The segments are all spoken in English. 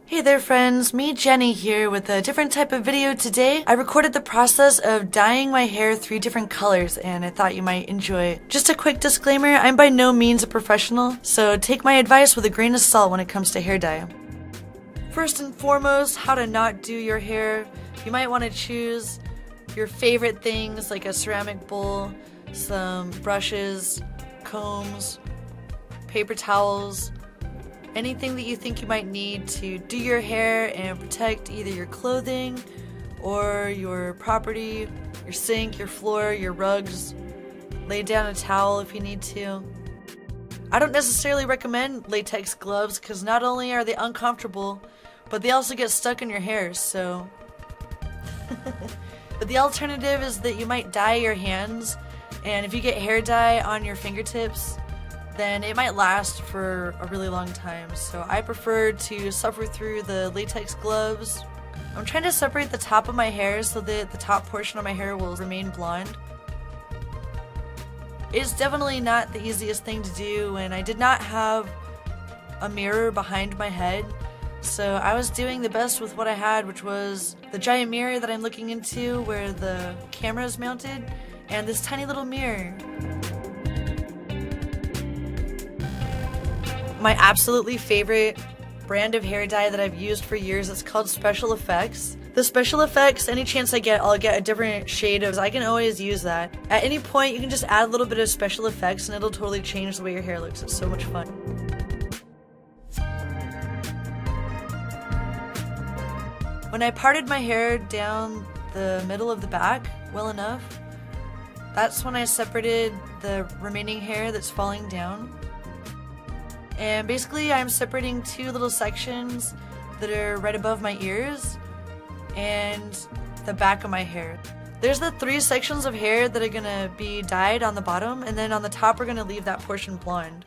Hey there friends, me Jenny here with a different type of video today. I recorded the process of dyeing my hair 3 different colors and I thought you might enjoy it. Just a quick disclaimer, I'm by no means a professional, so take my advice with a grain of salt when it comes to hair dye. First and foremost, how to not do your hair. You might want to choose your favorite things like a ceramic bowl, some brushes, combs, paper towels, anything that you think you might need to do your hair and protect either your clothing or your property, your sink, your floor, your rugs. Lay down a towel if you need to. I don't necessarily recommend latex gloves because not only are they uncomfortable, but they also get stuck in your hair, so... But the alternative is that you might dye your hands, and if you get hair dye on your fingertips, then it might last for a really long time. So I prefer to suffer through the latex gloves. I'm trying to separate the top of my hair so that the top portion of my hair will remain blonde. It's definitely not the easiest thing to do, and I did not have a mirror behind my head. So I was doing the best with what I had, which was the giant mirror that I'm looking into where the camera is mounted, and this tiny little mirror. My absolutely favorite brand of hair dye that I've used for years is called Special Effects. The Special Effects, any chance I get, I'll get a different shade of, I can always use that. At any point, you can just add a little bit of Special Effects and it'll totally change the way your hair looks. It's so much fun. When I parted my hair down the middle of the back well enough, that's when I separated the remaining hair that's falling down. And basically I'm separating 2 little sections that are right above my ears and the back of my hair. There's the 3 sections of hair that are gonna be dyed on the bottom, and then on the top we're gonna leave that portion blonde.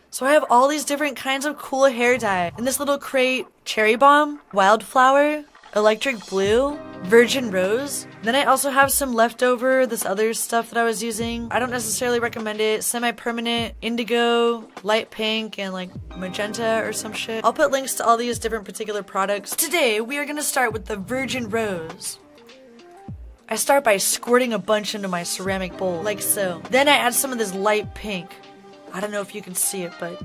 So I have all these different kinds of cool hair dye. In this little crate, cherry bomb, wildflower, electric blue, virgin rose. Then I also have some leftover, this other stuff that I was using. I don't necessarily recommend it. Semi-permanent, indigo, light pink, and like magenta or some shit. I'll put links to all these different particular products. Today, we are gonna start with the virgin rose. I start by squirting a bunch into my ceramic bowl, like so. Then I add some of this light pink. I don't know if you can see it, but...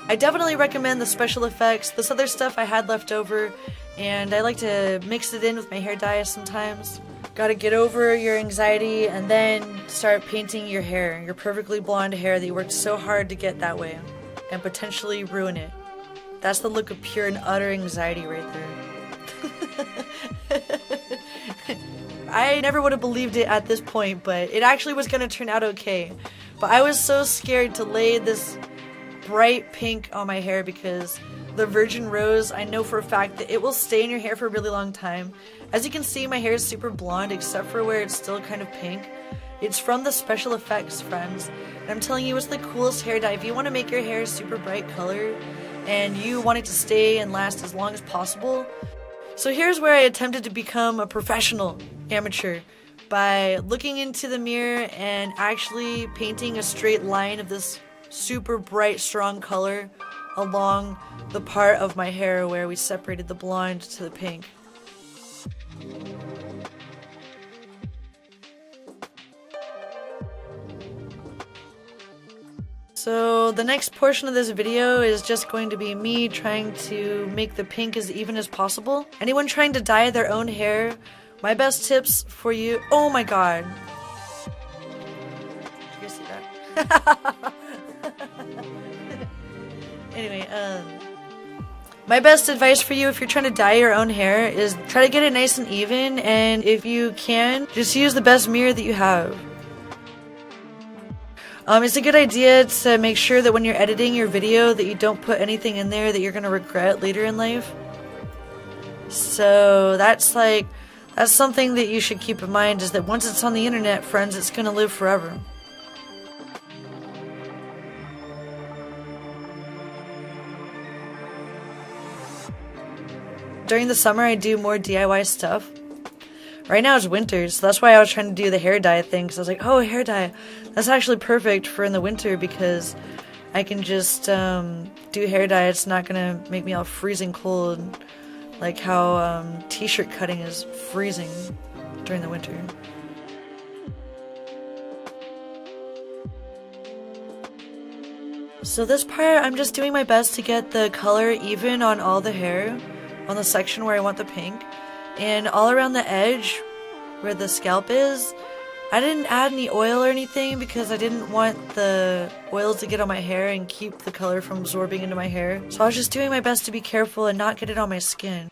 I definitely recommend the Special Effects. This other stuff I had left over, and I like to mix it in with my hair dye sometimes. Gotta get over your anxiety and then start painting your hair, your perfectly blonde hair that you worked so hard to get that way, and potentially ruin it. That's the look of pure and utter anxiety right there. I never would have believed it at this point, but it actually was gonna turn out okay. But I was so scared to lay this bright pink on my hair because the virgin rose, I know for a fact that it will stay in your hair for a really long time. As you can see, my hair is super blonde except for where it's still kind of pink. It's from the Special Effects, friends. And I'm telling you, it's the coolest hair dye. If you want to make your hair a super bright color and you want it to stay and last as long as possible. So here's where I attempted to become a professional amateur by looking into the mirror and actually painting a straight line of this super bright, strong color along the part of my hair where we separated the blonde to the pink. So the next portion of this video is just going to be me trying to make the pink as even as possible. Anyone trying to dye their own hair, my best tips for you— oh my god. Did you guys see that? Anyway, my best advice for you if you're trying to dye your own hair is try to get it nice and even, and if you can, just use the best mirror that you have. It's a good idea to make sure that when you're editing your video that you don't put anything in there that you're gonna regret later in life. So that's something that you should keep in mind, is that once it's on the internet, friends, it's gonna live forever. During the summer, I do more DIY stuff. Right now it's winter, so that's why I was trying to do the hair dye thing, because I was like, oh, hair dye, that's actually perfect for in the winter because I can just do hair dye. It's not gonna make me all freezing cold like how t-shirt cutting is freezing during the winter. So this part, I'm just doing my best to get the color even on all the hair, on the section where I want the pink, and all around the edge where the scalp is. I didn't add any oil or anything because I didn't want the oils to get on my hair and keep the color from absorbing into my hair. So I was just doing my best to be careful and not get it on my skin.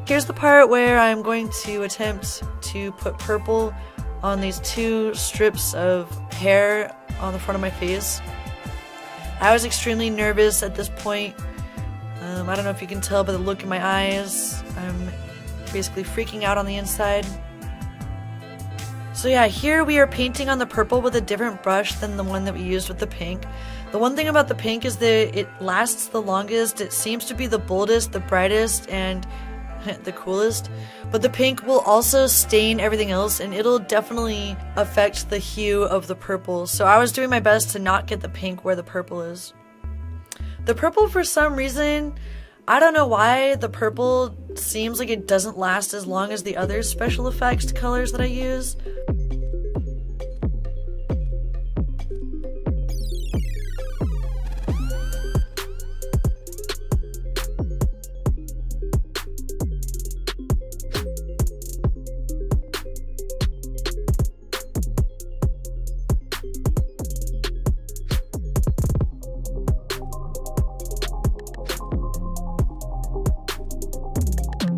Here's the part where I'm going to attempt to put purple on these two strips of hair on the front of my face. I was extremely nervous at this point. I don't know if you can tell by the look in my eyes. I'm basically freaking out on the inside. So yeah, here we are painting on the purple with a different brush than the one that we used with the pink. The one thing about the pink is that it lasts the longest. It seems to be the boldest, the brightest, and the coolest, but the pink will also stain everything else and it'll definitely affect the hue of the purple. So I was doing my best to not get the pink where the purple is. The purple, for some reason, I don't know why, the purple seems like it doesn't last as long as the other special effects colors that I use.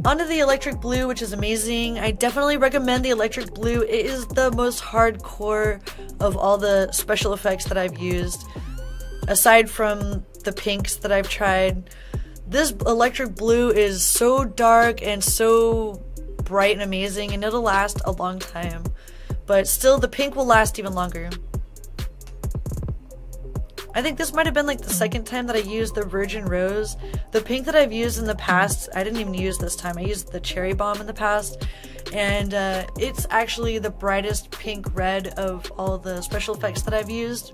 Onto the electric blue, which is amazing. I definitely recommend the electric blue. It is the most hardcore of all the special effects that I've used. Aside from the pinks that I've tried, this electric blue is so dark and so bright and amazing, and it'll last a long time. But still, the pink will last even longer. I think this might have been like the second time that I used the Virgin Rose. The pink that I've used in the past, I didn't even use this time. I used the Cherry Bomb in the past, and it's actually the brightest pink red of all the special effects that I've used.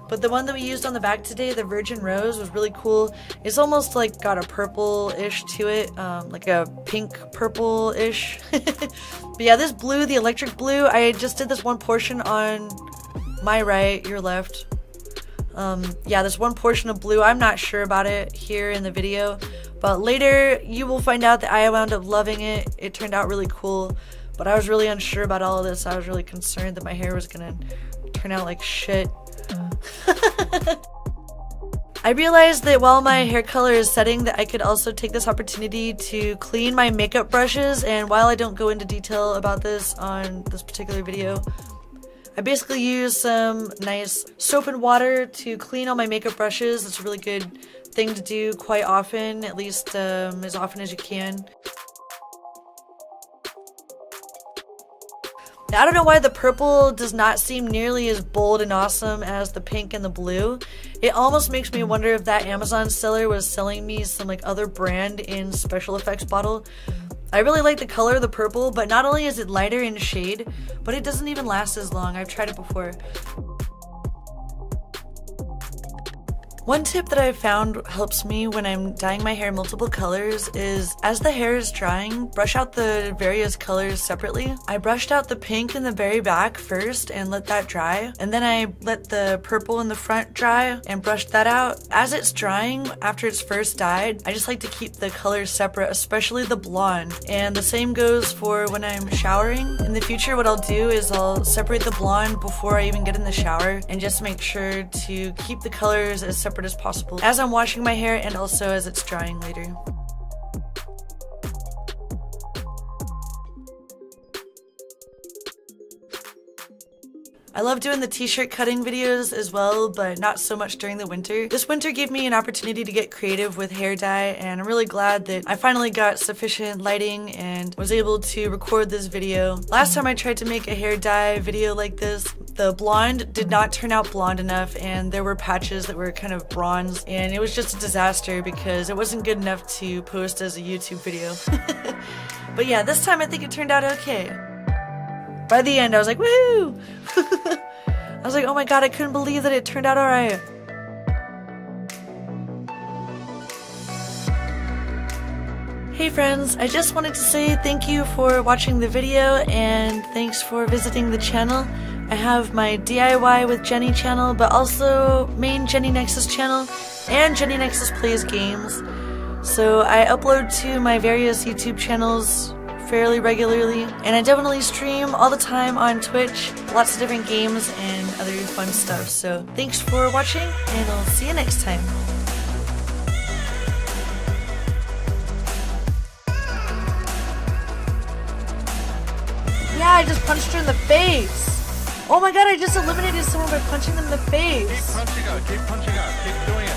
But the one that we used on the back today, the Virgin Rose, was really cool. It's almost like got a purple-ish to it, like a pink purple-ish. But yeah, this blue, the electric blue, I just did this one portion on my right, your left. Yeah, there's one portion of blue. I'm not sure about it here in the video, but later you will find out that I wound up loving it. It turned out really cool, but I was really unsure about all of this. I was really concerned that my hair was gonna turn out like shit. I realized that while my hair color is setting that I could also take this opportunity to clean my makeup brushes, and while I don't go into detail about this on this particular video, I basically use some nice soap and water to clean all my makeup brushes. It's a really good thing to do quite often, at least as often as you can. Now, I don't know why the purple does not seem nearly as bold and awesome as the pink and the blue. It almost makes me wonder if that Amazon seller was selling me some like other brand in special effects bottle. I really like the color of the purple, but not only is it lighter in shade, but it doesn't even last as long. I've tried it before. One tip that I've found helps me when I'm dyeing my hair multiple colors is, as the hair is drying, brush out the various colors separately. I brushed out the pink in the very back first and let that dry, and then I let the purple in the front dry and brushed that out. As it's drying, after it's first dyed, I just like to keep the colors separate, especially the blonde. And the same goes for when I'm showering. In the future, what I'll do is I'll separate the blonde before I even get in the shower and just make sure to keep the colors as separate as possible as I'm washing my hair and also as it's drying later. I love doing the t-shirt cutting videos as well, but not so much during the winter. This winter gave me an opportunity to get creative with hair dye, and I'm really glad that I finally got sufficient lighting and was able to record this video. Last time I tried to make a hair dye video like this, the blonde did not turn out blonde enough, and there were patches that were kind of bronze, and it was just a disaster because it wasn't good enough to post as a YouTube video. But yeah, this time I think it turned out okay. By the end, I was like, woohoo! I was like, oh my god, I couldn't believe that it turned out alright. Hey friends, I just wanted to say thank you for watching the video and thanks for visiting the channel. I have my DIY with Jenny channel, but also main 𝑗enniNexus channel and 𝑗enniNexus Plays Games. So I upload to my various YouTube channels fairly regularly, and I definitely stream all the time on Twitch, lots of different games and other fun stuff. So thanks for watching, and I'll see you next time. Yeah, I just punched her in the face. Oh my god, I just eliminated someone by punching them in the face. Keep punching her, keep punching her, keep doing it.